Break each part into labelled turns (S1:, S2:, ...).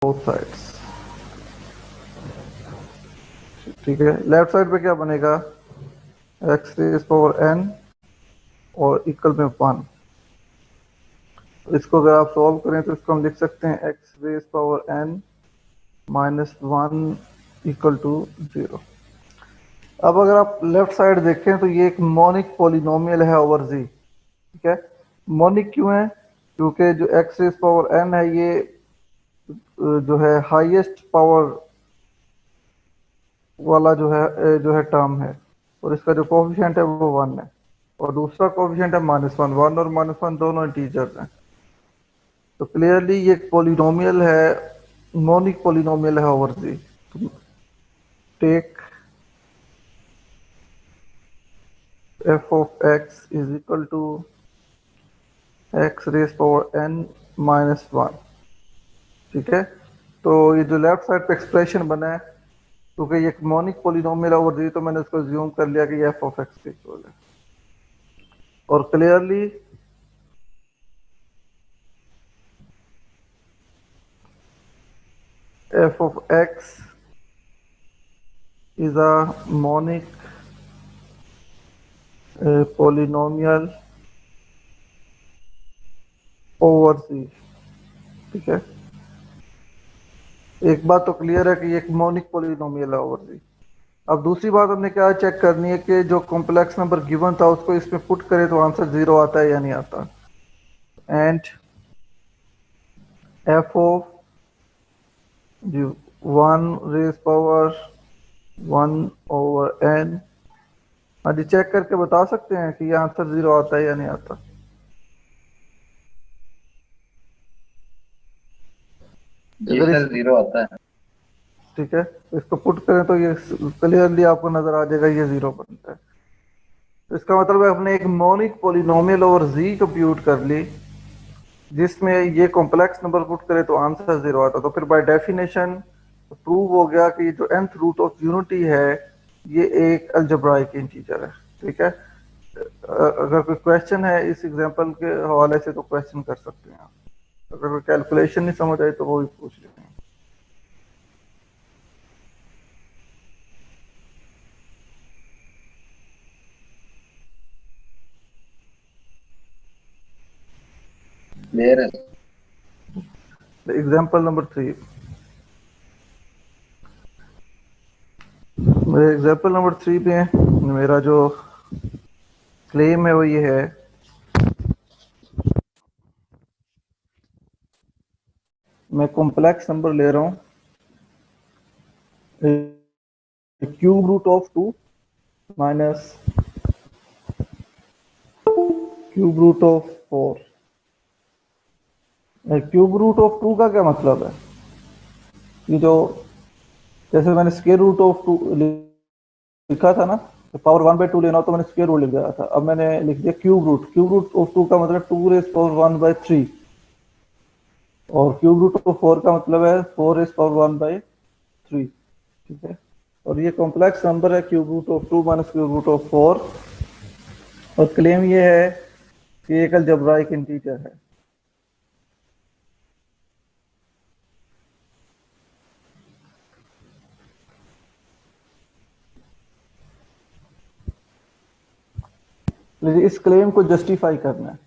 S1: Both sides. ठीक है, left side पे क्या बनेगा, एक्स रेज पावर एन और इक्वल में 1। इसको अगर आप सॉल्व करें तो इसको हम लिख सकते हैं x raise power n minus 1 equal to 0। अब अगर आप लेफ्ट साइड देखें तो ये एक मोनिक पॉलिनोमियल है ओवर जी। ठीक है, मोनिक क्यों है, क्योंकि जो एक्स रेज पावर एन है ये जो है हाईएस्ट पावर वाला जो है टर्म है, और इसका जो कोफिशिएंट है वो 1 है, और दूसरा कोफिशिएंट है -1। 1 और -1 दोनों इंटीजर्स हैं, तो क्लियरली ये पॉलिनोमियल है, मोनिक पॉलिनोमियल है over G. Take f of x is equal to x raise power n minus 1। ठीक है, तो ये जो लेफ्ट साइड पे एक्सप्रेशन बना है, क्योंकि ये एक मोनिक पॉलिनोमियल ओवर जी, तो मैंने इसको ज्यूम कर लिया कि ये f of x के इक्वल है, और clearly f of x is a monic polynomial over c। ठीक है, एक बात तो क्लियर है कि ये एक मोनिक पॉलिनोमियल है ओवर जी। अब दूसरी बात हमने क्या चेक करनी है कि जो कॉम्प्लेक्स नंबर गिवन था उसको इसमें पुट करें तो आंसर 0 आता है या नहीं आता। And f of G 1 raise power 1/n, हाँ जी, चेक करके बता सकते हैं कि ये आंसर 0 आता है या नहीं आता।
S2: जी
S1: अगर इस
S2: सर, 0 आता है।
S1: ठीक है, तो इसको पुट करें तो ये क्लियरली आपको नजर आ जाएगा ये 0 बनता है। तो इसका मतलब है हमने एक मोनिक पॉलिनोमियल ओवर जी कंप्यूट कर ली जिसमें ये कॉम्प्लेक्स नंबर पुट करे तो आंसर 0 आता, तो फिर बाय डेफिनेशन प्रूव हो गया कि जो nth रूट ऑफ यूनिटी है ये एक अलजेब्राइक इंटीजर है। ठीक है, अगर कोई क्वेश्चन है इस एग्जांपल के हवाले से तो क्वेश्चन कर सकते हैं आप, अगर कोई कैलकुलेशन नहीं समझ आई तो वो भी पूछ लेते हैं।
S2: क्लियर है।
S1: एग्जांपल नंबर 3, मेरे एग्जांपल नंबर 3 में मेरा जो क्लेम है वो ये है, मैं कॉम्प्लेक्स नंबर ले रहा हूँ cube root of 2 minus cube root of 4। Cube root of 2 का क्या मतलब है कि जो, जैसे मैंने स्क्वायर रूट ऑफ 2 लिखा था ना, तो पावर 1/2 लेना हो तो मैंने स्क्वायर रूट लिख दिया था, अब मैंने लिख दिया cube root. Cube root of 2 का मतलब 2 रेज पावर 1/3, और क्यूब रूट ऑफ 4 का मतलब है 4 रेज पावर 1/3। ठीक है, और ये कॉम्प्लेक्स नंबर है cube root of 2 minus cube root of 4, और क्लेम ये है कि एक अलजेब्राइक इंटीजर है। लेकिन इस क्लेम को जस्टिफाई करना है,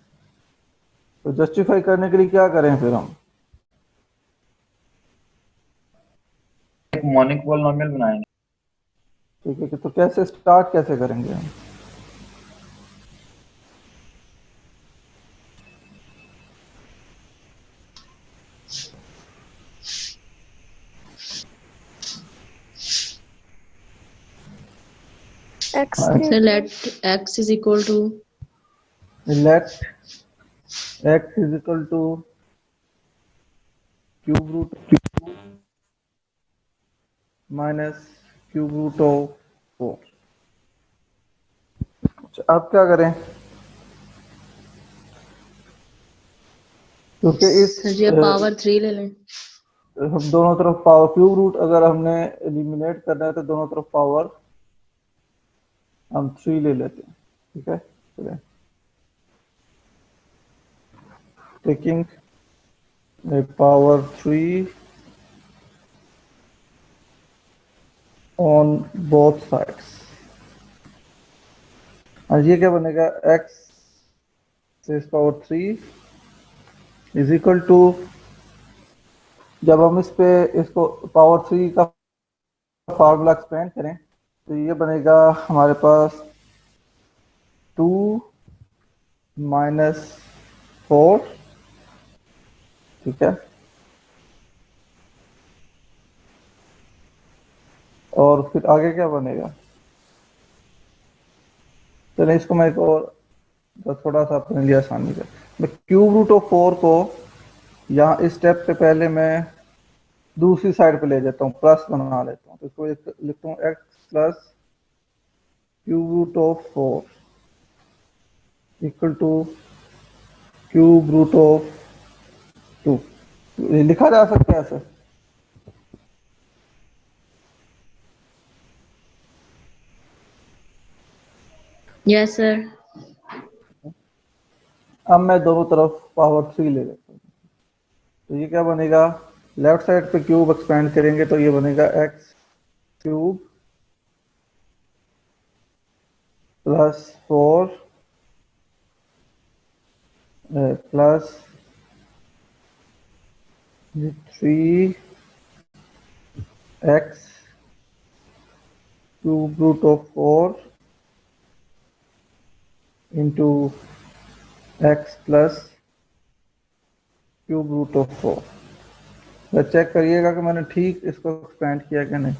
S1: तो जस्टिफाई करने के लिए क्या करें फिर हम,
S2: एक मॉनिक पॉलिनोमियल बनाएंगे।
S1: ठीक है, तो कैसे स्टार्ट कैसे करेंगे हम।
S3: x के
S4: let x is equal to
S1: let x is equal to cube root minus cube root of 4। अब क्या करें, क्योंकि इस
S4: सर जी पावर 3 ले लें।
S1: हम दोनों तरफ पावर, क्यूब रूट अगर हमने एलिमिनेट करना है तो दोनों तरफ पावर हम 3 ले लेते हैं। ठीक है, चलिए, taking power 3 on both sides. और ये क्या बनेगा, x raise power 3 is equal to, जब हम इस पे इसको पावर 3 का फार्मूला एक्सपेंड करें तो ये बनेगा हमारे पास 2 माइनस 4, ठीक है। और फिर आगे क्या बनेगा, चलिए इसको मैं एक और थोड़ा सा अपने लिए आसानी से, मैं क्यूब रूट ऑफ 4 को यहाँ इस स्टेप पे पहले मैं दूसरी साइड पे ले जाता हूँ, प्लस बना लेता हूँ, तो इसको लिखता हूँ x plus cube root of 4 equal to cube root of 2। ये लिखा जा सकता है ऐसे।
S4: Yes, sir.
S1: अब मैं दोनों तरफ पावर 3 ले लेता हूँ, तो ये क्या बनेगा, लेफ्ट साइड पे क्यूब एक्सपेंड करेंगे तो ये बनेगा x cube plus 4 plus 3 x cube root of 4 into x plus cube root of 4। Check करिएगा कि मैंने ठीक इसको एक्सपेंड किया कि नहीं।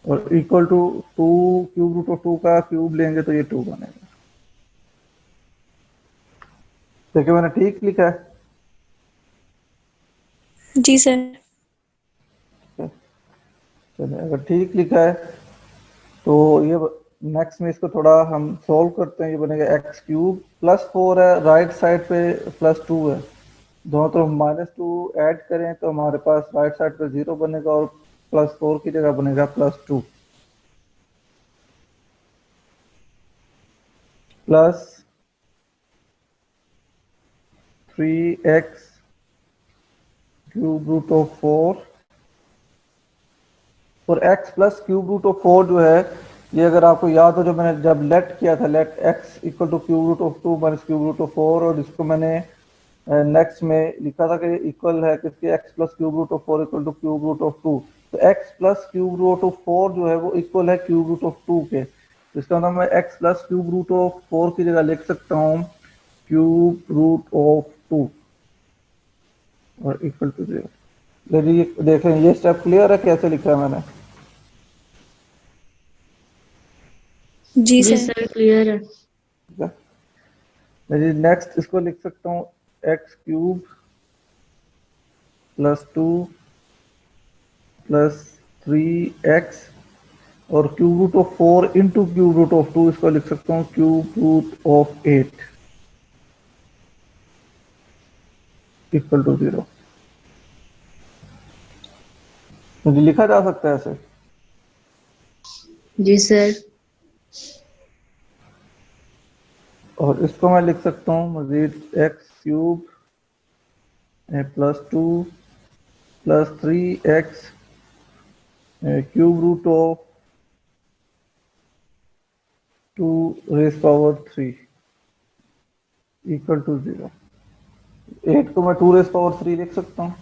S1: और equal to 2, cube root of 2 का क्यूब लेंगे तो ये 2 बनेगा। देखिए मैंने ठीक लिखा है।
S3: जी सर।
S1: चलिए अगर ठीक लिखा है तो ये नेक्स्ट में इसको थोड़ा हम सॉल्व करते हैं। ये बनेगा एक्स क्यूब प्लस 4 है, राइट साइड पे प्लस 2 है, दोनों तरफ -2 ऐड करें तो हमारे पास राइट साइड पे 0 बनेगा और प्लस 4 की जगह बनेगा plus 2 plus 3x cube root of 4 और x plus cube root of 4 जो है, ये अगर आपको याद हो, जो मैंने जब लेट किया था, let x equal to cube root of 2 minus cube root of 4, और इसको मैंने नेक्स्ट में लिखा था कि इक्वल है किसके, x plus cube root of 4 equal to cube root of 2। तो x plus cube root of 4 जो है वो इक्वल है क्यूब रूट ऑफ 2 के, तो इसका मतलब मैं x plus cube root of 4 की जगह लिख सकता हूँ क्यूब रूट ऑफ 2 और इक्वल टू 0। देखें ये स्टेप क्लियर है कैसे लिखा है मैंने।
S3: जी
S4: जी
S3: सर।
S4: सर, क्लियर है।
S1: ठीक है, नेक्स्ट इसको लिख सकता हूँ x cube plus 2 plus 3x और cube root of 4 into cube root of 2, इसको लिख सकता हूँ cube root of 8 equal to 0। मुझे लिखा जा सकता है ऐसे।
S4: जी सर।
S1: और इसको मैं लिख सकता हूँ मजीद x cube plus 2 plus 3x cube root of 2 raise power 3 equal to 0। 8 को मैं 2 रेज पावर 3 लिख सकता हूँ।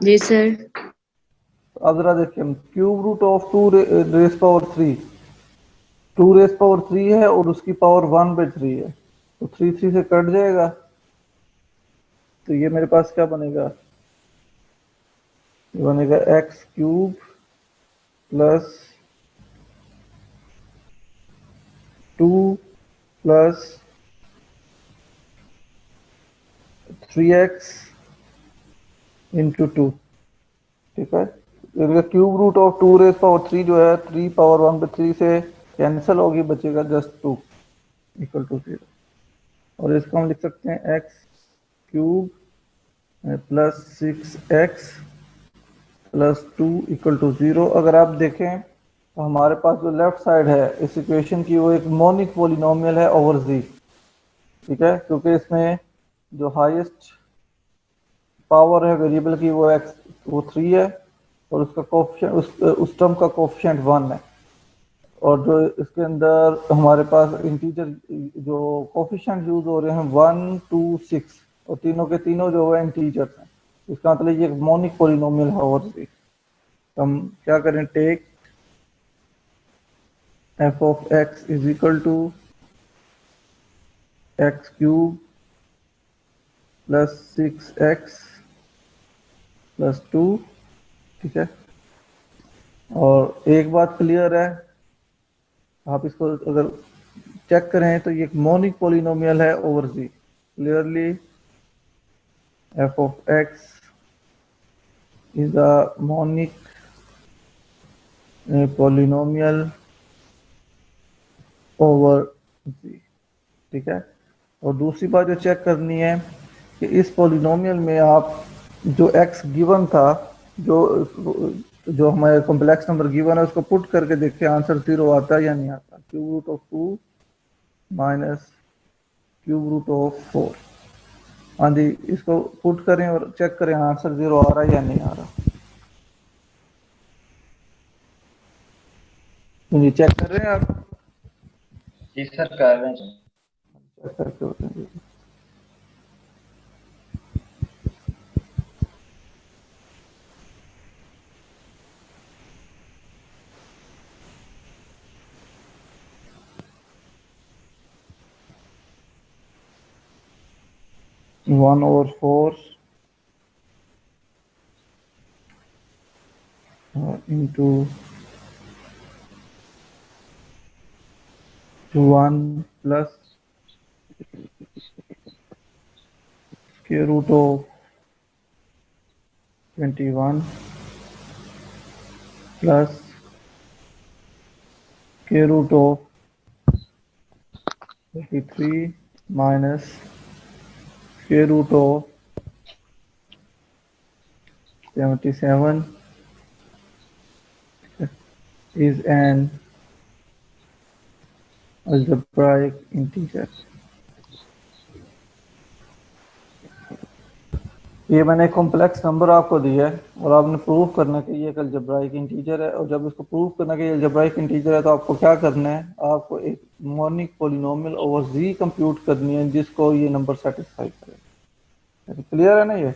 S4: जी सर।
S1: अब जरा देखिए, हम cube root of 2 raise power 3, 2 raise power 3 है और उसकी पावर 1/3 है, तो 3 3 से कट जाएगा, तो ये मेरे पास क्या बनेगा, ये बनेगा x cube plus 2 plus 3x into 2। ठीक है, cube root of 2 raise power 3 जो है 3 पावर 1/3 से कैंसिल होगी, बचेगा जस्ट 2 इक्वल टू 0। और इसको हम लिख सकते हैं x cube plus 6x plus 2 equal to 0। अगर आप देखें तो हमारे पास जो लेफ्ट साइड है इस इक्वेशन की वो एक मोनिक पॉलिनोमियल है ओवर z। ठीक है, क्योंकि इसमें जो हाईएस्ट पावर है वेरिएबल की वो 3 है, और उसका कोफिशिएंट उस टर्म का कोफिशिएंट 1 है, और जो इसके अंदर हमारे पास इंटीजर जो कोफिशिएंट यूज हो रहे हैं 1 2 6, और तीनों के तीनों जो है इंटीजर्स हैं। इसका मतलब ये मोनिक पॉलिनोमियल है। और भी हम क्या करें, take f of x is equal to x cube plus 6x plus 2, ठीक है। और एक बात क्लियर है, आप इसको अगर चेक करें तो ये एक मोनिक पॉलिनोमियल है ओवर जी। Clearly f of x is a monic polynomial over Z, ठीक है। और दूसरी बात जो चेक करनी है कि इस पॉलिनोमियल में आप जो x गिवन था, जो जो हमारे कॉम्प्लेक्स नंबर गिवन है, उसको पुट करके देखिए आंसर 0 आता है या नहीं आता। Cube root of 2 minus cube root of 4, हाँ जी, इसको पुट करें और चेक करें आंसर 0 आ रहा है या नहीं आ रहा। जी चेक कर रहे हैं आप?
S2: जी सर कर रहे हैं सर।
S1: चेक करके होते हैं जी। One over 4 into 1 plus square root of 21 plus square root of 33 minus square root of 77 is an algebraic integer। ये मैंने कॉम्प्लेक्स नंबर आपको दिया है और आपने प्रूव करना है कि ये एक अलजेब्राइक इंटीजर है। और जब इसको प्रूव करना है कि ये अलजेब्राइक इंटीजर है तो आपको क्या करना है, आपको एक मोनिक पॉलिनोमियल ओवर जी कंप्यूट करनी है जिसको ये नंबर सेटिस्फाई करे। क्लियर है ना ये?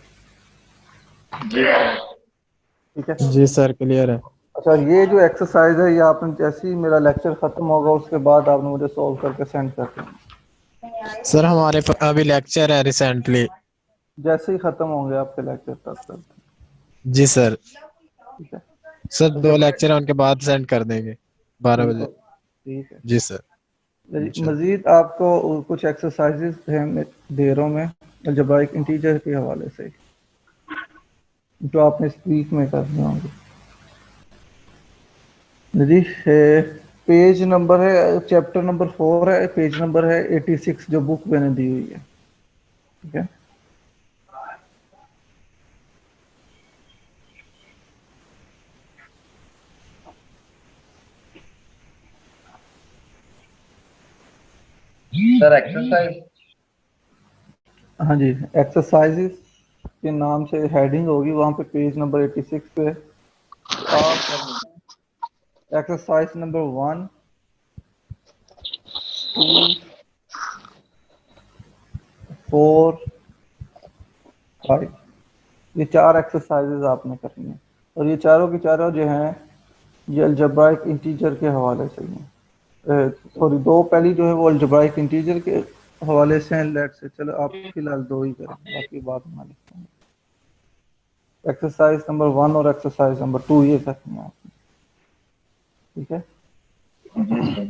S1: ठीक है
S5: जी सर क्लियर है।
S1: अच्छा, ये जो एक्सरसाइज है ये आपने जैसे ही मेरा लेक्चर खत्म होगा उसके बाद आपने मुझे सॉल्व करके सेंड कर देना।
S5: सर हमारे अभी लेक्चर है रिसेंटली।
S1: जैसे ही खत्म होंगे आपके लेक्चर तब तक,
S5: जी सर।
S1: ठीक है।
S5: सर
S1: अच्छा,
S5: 2 लेक्चर है उनके बाद सेंड कर देंगे 12 बजे।
S1: ठीक है।
S5: जी सर। इंशाल्लाह।
S1: मजीद आपको कुछ एक्सरसाइजेस हैं मैं दे रहा हूँ मैं अलजेब्राइक इंटीजर के हवाले से, जो आपने इस वीक में करने होंगे। जी पेज नंबर है, चैप्टर नंबर 4 है, पेज नंबर है 86 जो बुक मैंने दी हुई है, ठीक है।
S2: सर एक्सरसाइज
S1: हाँ जी, एक्सरसाइजेस के नाम से हेडिंग होगी वहाँ पे, पेज नंबर 86 पे आप एक्सरसाइज नंबर 1 2 4 5, ये 4 एक्सरसाइजेज आपने करनी है। और ये चारों की चारों जो हैं ये अलजेब्राइक इंटीजर के हवाले से ही हैं। सॉरी, 2 पहली जो है वो अलजेब्राइक इंटीजर के हवाले से हैं। लेट से चलो आप फिलहाल 2 ही करें, बाकी बाद में लिखूंगा। एक्सरसाइज नंबर 1 और एक्सरसाइज नंबर 2 ये करनी है आपने, ठीक है।
S2: जी सर।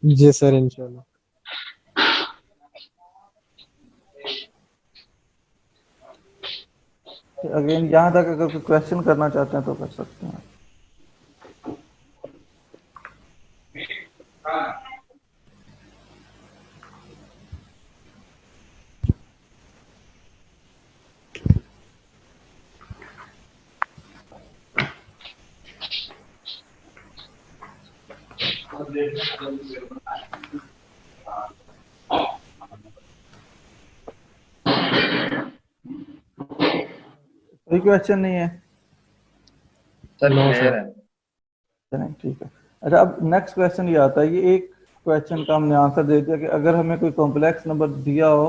S5: जी सर इंशाल्लाह।
S1: अगेन यहाँ तक अगर कोई क्वेश्चन करना चाहते हैं तो कर सकते हैं। कोई क्वेश्चन नहीं है?
S2: Sir
S5: No,
S2: clear
S5: sir.
S2: है।
S1: चलें ठीक है। अच्छा, अब नेक्स्ट क्वेश्चन ये आता है, ये एक क्वेश्चन का हमने आंसर दे दिया कि अगर हमें कोई कॉम्प्लेक्स नंबर दिया हो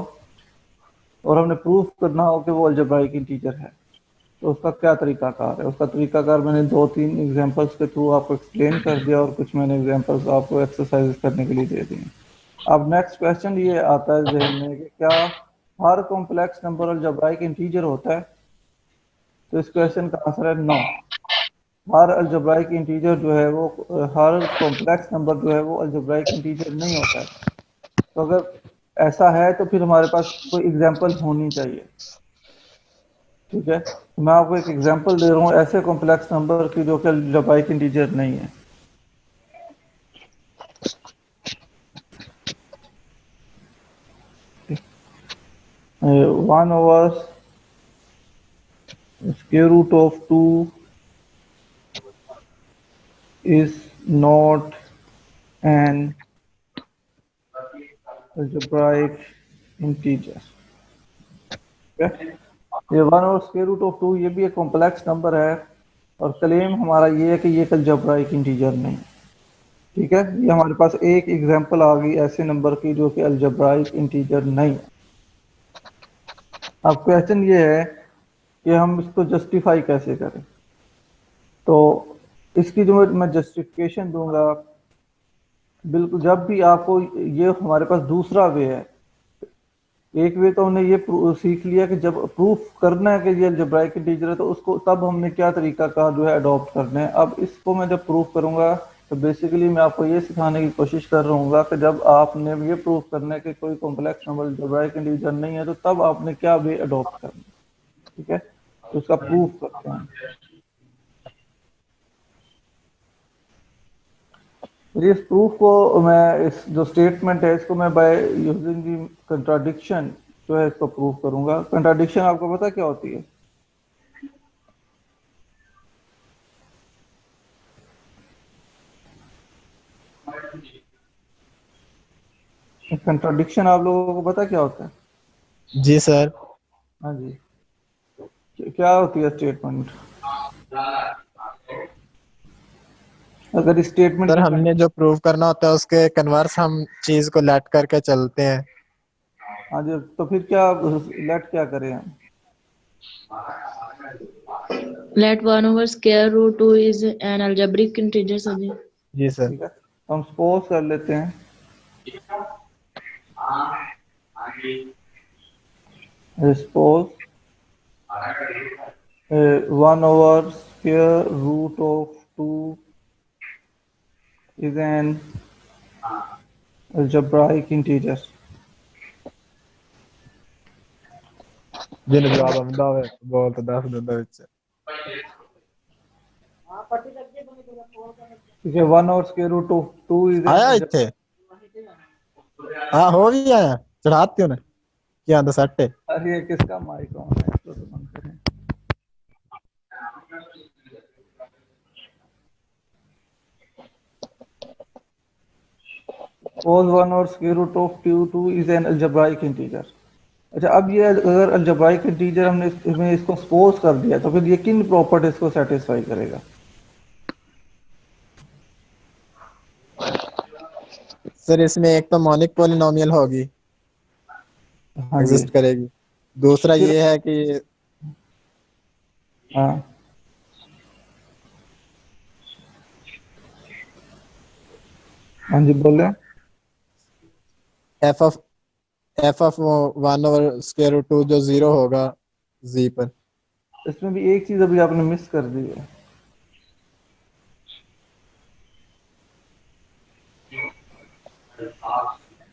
S1: और हमने प्रूफ करना हो कि वो अलजेब्राइक इंटीजर है, तो उसका क्या तरीकाकार है? उसका तरीकाकार मैंने 2-3 एग्जांपल्स के थ्रू आपको एक्सप्लेन कर दिया और कुछ मैंने एग्जांपल्स आपको एक्सरसाइज करने के लिए दे दिए। अब नेक्स्ट क्वेश्चन ये आता है जहन में कि क्या हर कॉम्प्लेक्स नंबर अलजेब्राइक इंटीजर होता है? तो इस क्वेश्चन का आंसर है नो। हर अलजेब्राइक इंटीजर जो है वो हर कॉम्प्लेक्स नंबर जो है वो अलजेब्राइक इंटीजर नहीं होता है। तो अगर ऐसा है तो फिर हमारे पास कोई एग्जांपल होनी चाहिए। ठीक है, तो मैं आपको एक एग्जांपल दे रहा हूँ ऐसे कॉम्प्लेक्स नंबर की जो कि अलजेब्राइक इंटीजर नहीं है। One over square root of 2 is not an algebraic integer। ठीक है, ये 1/√2 ये भी एक कॉम्प्लेक्स नंबर है और क्लेम हमारा ये है कि ये एक अलजेब्राइक इंटीजर नहीं। ठीक है, ये हमारे पास एक एग्जांपल आ गई ऐसे नंबर की जो कि अलजेब्राइक इंटीजर नहीं है। अब क्वेश्चन ये है कि हम इसको जस्टिफाई कैसे करें। तो इसकी जो मैं जस्टिफिकेशन दूंगा, बिल्कुल जब भी आपको ये हमारे पास दूसरा वे है। एक वे तो हमने ये सीख लिया कि जब प्रूफ करना है कि ये अलजेब्राइक इंटीजर है तो उसको तब हमने क्या तरीका का जो है अडॉप्ट करना है। अब इसको मैं जब प्रूफ करूंगा तो बेसिकली मैं आपको ये सिखाने की कोशिश कर रहा हूँ कि जब आपने ये प्रूफ करना है कि कोई कॉम्प्लेक्स नंबर अलजेब्राइक इंटीजर नहीं है तो तब आपने क्या वे अडॉप्ट करना है। ठीक है, तो इसका प्रूफ करते हैं। इस प्रूफ को मैं, इस जो स्टेटमेंट है इसको मैं बाय यूजिंग दी कंट्राडिक्शन जो है इसको प्रूफ करूंगा। कंट्राडिक्शन आपको पता क्या होती है? कंट्राडिक्शन आप लोगों को पता क्या होता है?
S5: जी सर।
S1: हाँ जी, क्या होती है स्टेटमेंट? अगर स्टेटमेंट
S5: सर
S1: की
S5: हमने जो प्रूव करना होता है उसके कन्वर्स हम चीज को लेट करके चलते हैं।
S1: हाँ जी, तो फिर क्या लेट क्या करें हम?
S4: Let 1 over square root 2 is an algebraic integer, sir जी।
S5: जी सर।
S1: ठीक है, तो हम सपोज कर लेते हैं suppose 1/√2 is an algebraic integer।
S5: ਜਿਹਨੇ ਜਵਾਬ ਆਉਂਦਾ ਹੋਵੇ ਬੋਲ ਤਾਂ ਦੱਸ ਦਿੰਦਾ ਵਿੱਚ।
S1: ठीक है, 1/√2 is an
S5: ਆਇਆ ਇੱਥੇ? हाँ हो भी आया, चढ़ाती हूँ क्या आंदा सट है।
S1: अरे ये किसका माइक ऑन है, इसको तो बंद करें। Suppose 1/√2 is an algebraic integer। अच्छा, अब ये अगर अलजेब्राइक इंटीजर हमने इसमें इसको सपोज कर दिया तो फिर ये किन प्रॉपर्टीज को सेटिस्फाई करेगा?
S5: सर इसमें एक तो मॉनिक पॉलिनोमियल होगी,
S1: हाँ जी,
S5: एग्जिस्ट करेगी। दूसरा
S1: फिर
S5: ये है कि
S1: हाँ हाँ जी बोले।
S5: एफ ऑफ 1/√2 जो 0 होगा जी पर।
S1: इसमें भी एक चीज अभी आपने मिस कर दी है।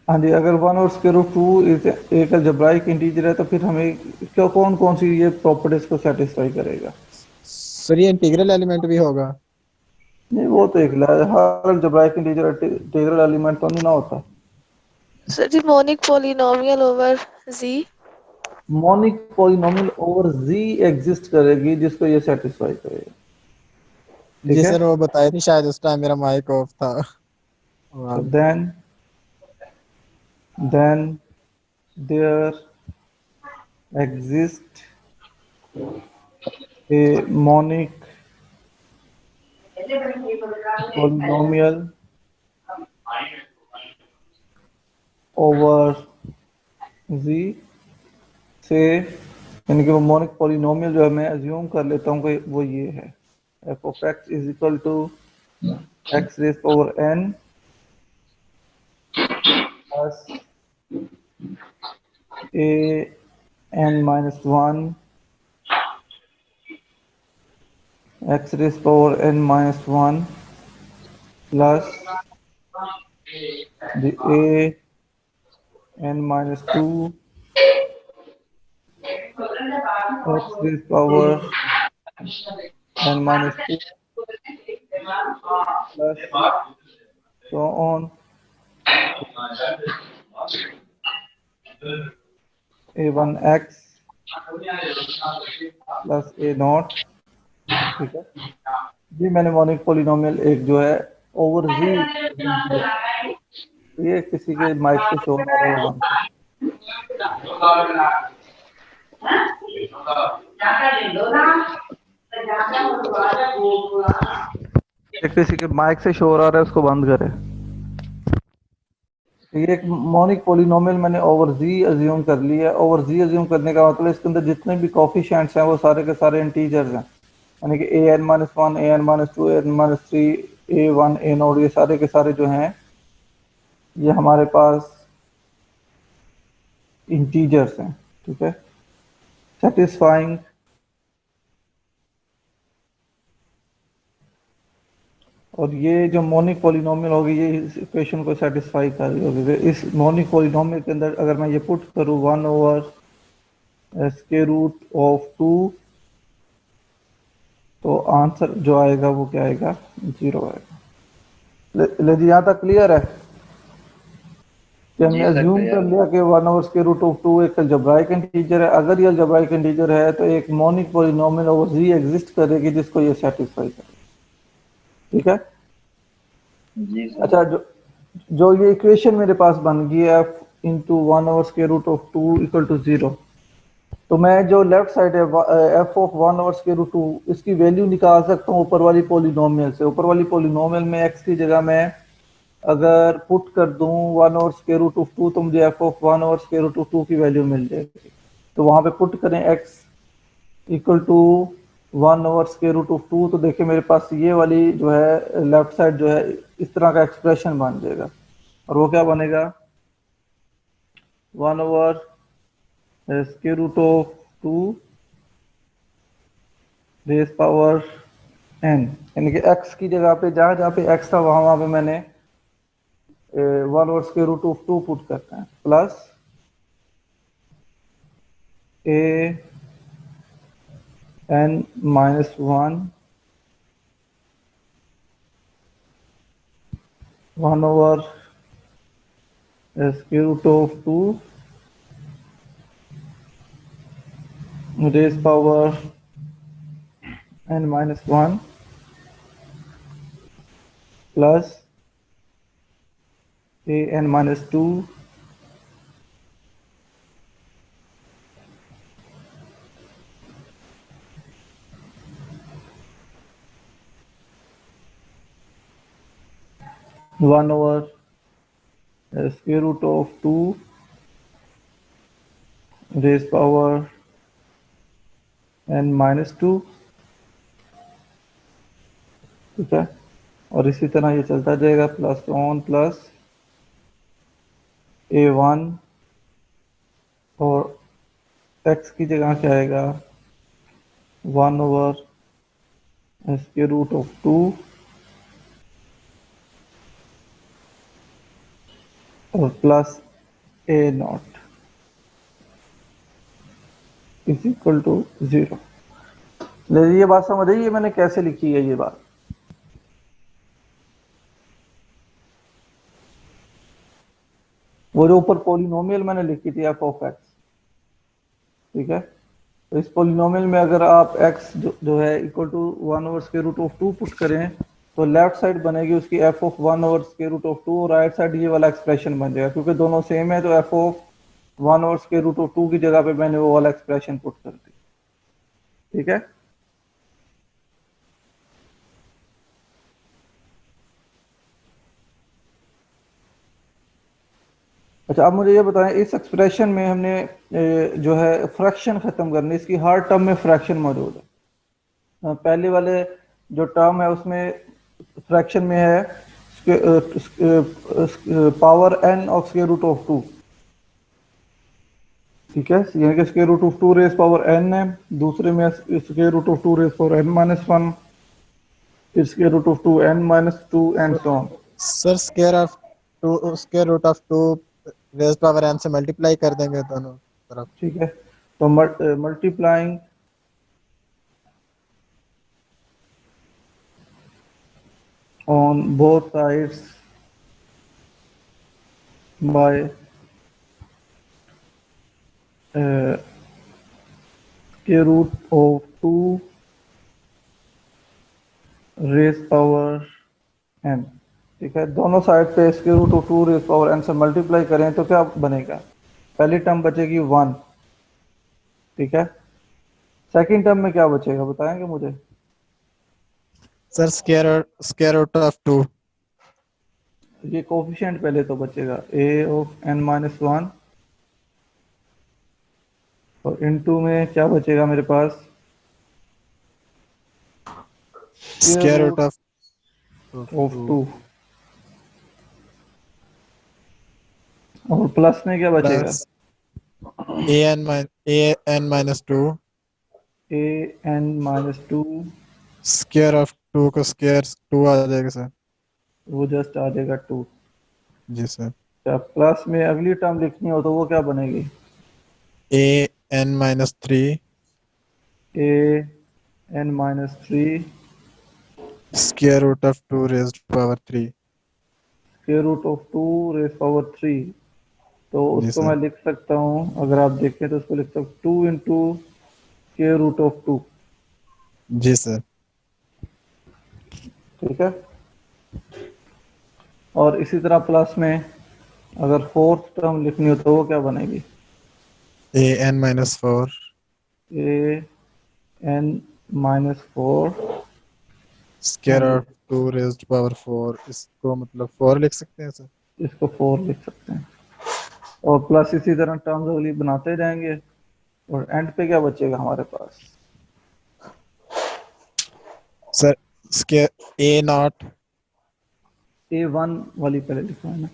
S1: हाँ जी, अगर 1/√2 इज एक अलजेब्राइक इंटीजर है तो फिर हमें क्या कौन कौन सी ये प्रॉपर्टीज को सेटिस्फाई करेगा?
S5: सर ये इंटीग्रल एलिमेंट भी होगा।
S1: नहीं, वो तो एक हर अलजेब्राइक इंटीजर इंटीग्रल एलिमेंट तो नहीं ना होता।
S6: सर जी मोनिक पॉलिनोमियल ओवर जी।
S1: मोनिक पॉलिनोमियल ओवर जी एग्जिस्ट करेगी जिसको ये सेटिस्फाई करेगा। ठीक
S5: जी
S1: है,
S5: सर वो बताए थे शायद उस टाइम मेरा माइक ऑफ था।
S1: तो then there exist a monic polynomial over z से, यानी कि वो मोनिक पॉलिनोमियल जो है मैं अज्यूम कर लेता हूँ कि वो ये है f of x is equal to x raise power n plus a n minus 1 x raised power n minus 1 plus the a n minus 2 x raised power n minus 2 plus so on a1x plus a not. ठीक है जी, मैंने monic polynomial एक जो है over जी, ये किसी के mic पे शो आ रहा है वो बंद कर। किसी के माइक से शोर आ रहा है उसको बंद करें। ये एक मोनिक पॉलिनोमियल मैंने ओवर जी अज्यूम कर लिया है। ओवर जी अज्यूम करने का मतलब इसके अंदर जितने भी कोफिशिएंट्स हैं वो सारे के सारे इंटीजर्स हैं, यानी कि a n minus 1, a n minus 2, a n minus 3, a1 a naught, ये सारे के सारे जो हैं ये हमारे पास इंटीजर्स हैं। ठीक है, सेटिस्फाइंग और ये जो मोनिक पॉलिनोमियल होगी ये इस इक्वेशन को सेटिस्फाई कर रही होगी। इस मोनिक पॉलिनोमियल के अंदर अगर मैं ये पुट करूँ 1 ओवर स्क्वायर रूट ऑफ 2 तो आंसर जो आएगा वो क्या आएगा, 0 आएगा। ले जी, यहाँ तक क्लियर है कि हमने
S2: जी सर,
S1: अज्यूम
S2: clear
S1: कर
S2: है।
S1: लिया कि 1 ओवर स्क्वायर रूट ऑफ 2 एक अलजेब्राइक इंटीजर है। अगर ये अलजेब्राइक इंटीजर है तो एक मोनिक पॉलिनोमियल ओवर जी एग्जिस्ट करेगी जिसको ये सेटिस्फाई करेगी। ठीक है,
S2: जी सर।
S1: अच्छा, जो ये इक्वेशन मेरे पास बन गई है f into 1 over square root of 2 equal to 0, तो मैं जो लेफ्ट साइड है f of 1 over square root 2 इसकी वैल्यू निकाल सकता हूँ ऊपर वाली पॉलिनोमियल से। ऊपर वाली पॉलिनोमियल में x की जगह मैं अगर पुट कर दूं 1 ओवर स्क्वायर रूट ऑफ 2 तो मुझे f of 1 over square root of 2 की वैल्यू मिल जाएगी। तो वहां पे पुट करें x equal to 1 over square root of 2, तो देखिए मेरे पास ये वाली जो है लेफ्ट साइड जो है इस तरह का एक्सप्रेशन बन जाएगा। और वो क्या बनेगा, 1 over square root of 2 raise power n, यानी कि x की जगह पे जहां जहां पे x था वहां पे मैंने 1 over square root of 2 put करते हैं, plus a n minus 1 over square root of 2 raised power n minus 1 plus a n minus 2 1 over square root of 2 raised power n minus 2। ठीक है, और इसी तरह ये चलता जाएगा प्लस ऑन प्लस a1 और x की जगह क्या आएगा 1 ओवर स्क्वायर रूट ऑफ 2 और plus a naught is equal to 0। लेकिन ये बात समझ आइए मैंने कैसे लिखी है ये बात। वो जो ऊपर पॉलिनोमियल मैंने लिखी थी f ऑफ x, ठीक है, तो इस पॉलिनोमियल में अगर आप x जो है equal to 1 over square root of 2 put करें तो लेफ्ट साइड बनेगी उसकी f of 1 over square root of 2 और राइट साइड ये वाला एक्सप्रेशन बन जाएगा। क्योंकि दोनों सेम है तो f of 1 over square root of 2 की जगह पे मैंने वो वाला एक्सप्रेशन पुट कर दी। ठीक है, अच्छा, आप मुझे ये बताएं, इस एक्सप्रेशन में हमने जो है फ्रैक्शन खत्म करनी, इसकी हर टर्म में फ्रैक्शन मौजूद है। पहले वाले जो टर्म है उसमें फ्रैक्शन में है power n of square root of 2, ठीक है, यानी कि square root of 2 raise power n है। दूसरे में square root of 2 raise power n minus 1, फिर square root of 2 n minus 2 and so on.
S5: Sir square root of 2 raise power n से multiply कर देंगे दोनों तरफ।
S1: ठीक है, तो multiplying on both sides by square root of 2 raise power n, ठीक है। दोनों साइड पे square root of 2 raise power n से मल्टीप्लाई करें तो क्या बनेगा? पहली टर्म बचेगी 1, ठीक है। सेकंड टर्म में क्या बचेगा बताएंगे मुझे?
S5: Sir square root of 2।
S1: ये कोफिशिएंट पहले तो बचेगा a ऑफ n माइनस 1, और इनटू में क्या बचेगा मेरे पास?
S5: स्क्वायर रूट ऑफ
S1: 2, और प्लस में क्या बचेगा?
S5: Plus an minus 2
S1: a n minus 2,
S5: square of 2 का स्क्वायर 2 आ जाएगा सर।
S1: वो जस्ट आ जाएगा 2।
S5: जी सर।
S1: क्या प्लस में अगली टर्म लिखनी हो तो वो क्या बनेगी?
S5: an minus 3
S1: a n minus 3
S5: square root of 2 raised power 3।
S1: Square root of 2 raise power 3। तो
S5: जी
S1: उसको
S5: सर।
S1: मैं लिख सकता हूँ, अगर आप देखें तो उसको लिख सकता हूँ 2 इंटू स्क्वायर रूट ऑफ 2,
S5: जी सर।
S1: ठीक है। और इसी तरह प्लस में अगर फोर्थ टर्म लिखनी हो तो वो क्या बनेगी?
S5: an minus 4
S1: a n minus 4,
S5: square of 2 raised power 4। इसको मतलब 4 लिख सकते हैं सर।
S1: इसको 4 लिख सकते हैं, और प्लस इसी तरह टर्म्स अगली बनाते जाएंगे, और एंड पे क्या बचेगा हमारे पास?
S5: Sir square a naught
S1: a1 वाली पहले लिखा है ना,